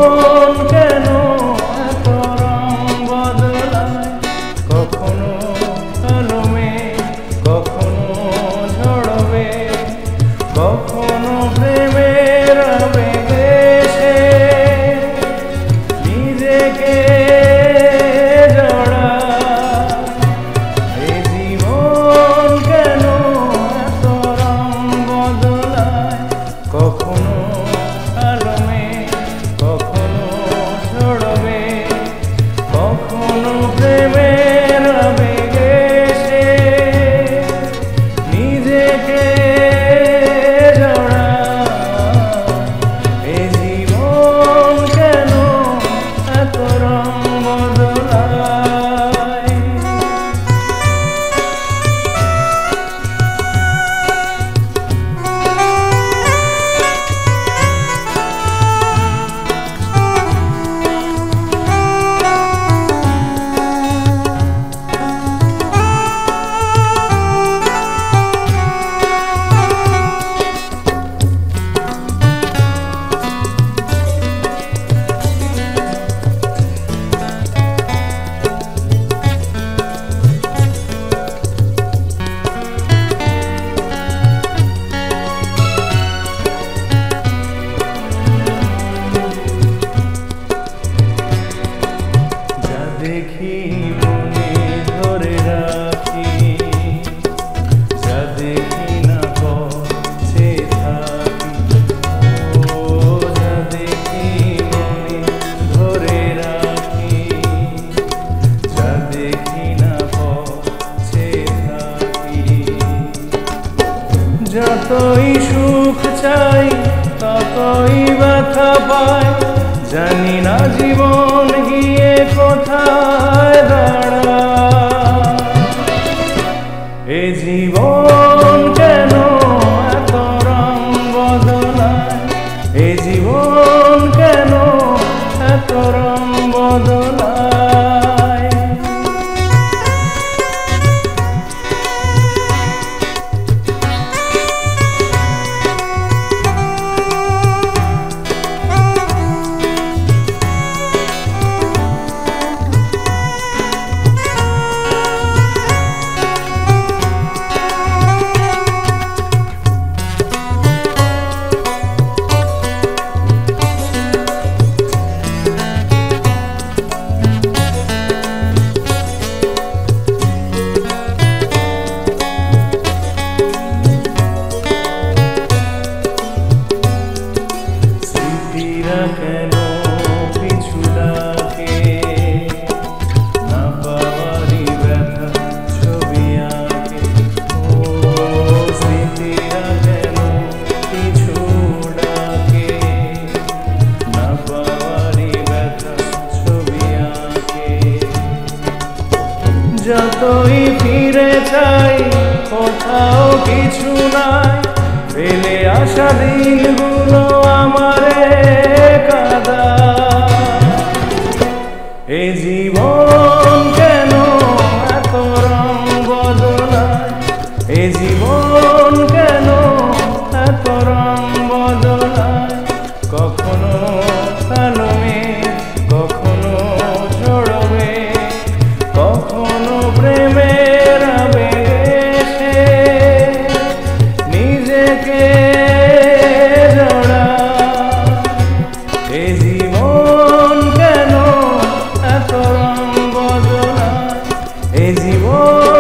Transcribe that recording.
জীবন কেন এত রং বদলায়, কখনো আলোমে কখনো ঝড়বে, কখনো প্রেমের আবেগে সে নিজেকে জড়ায়। এই জীবন কেন এত রং বদলায়, কখনো আলোমে কখনো ঝড়বে, কখনো প্রেমের আবেগে সে নিজেকে জড়ায়। এই জীবন কেন এত রং বদলায়। দেখি মনে ধরে রাখি, যা দেখি না পথে থাকি। ও যা দেখি মনে ধরে রাখি, যা দেখি না পথে থাকি। যতই সুখ চাই ততই ব্যথা পাই, জানি না জীবন গিয়ে কোথায় দাঁড়ায়। এ জীবন কেন এত রং বদলায়, এ জীবন কেন এত রং বদলায়। কেন পিছু ডাকে, না পাওয়ারি ব্যথা ছবি আঁকে। ও স্মৃতিরা কেন পিছু ডাকে, না পাওয়ারি ব্যথা ছবি আঁকে। যতই ফিরে চাই কোথাও কিছু নাই, ফেলে আসা দিনগুলো আমারে কাঁদায়। এ জীবন কেন এত রং বদলায়, এ জীবন কেন এত রং বদলায়। কখনো আলোমে কখনো ঝড়বে, কখনো প্রেমের আবেগে সে নিজেকে জড়ায়। এ জীবন কেন এত রং বদলায়, এ জীবন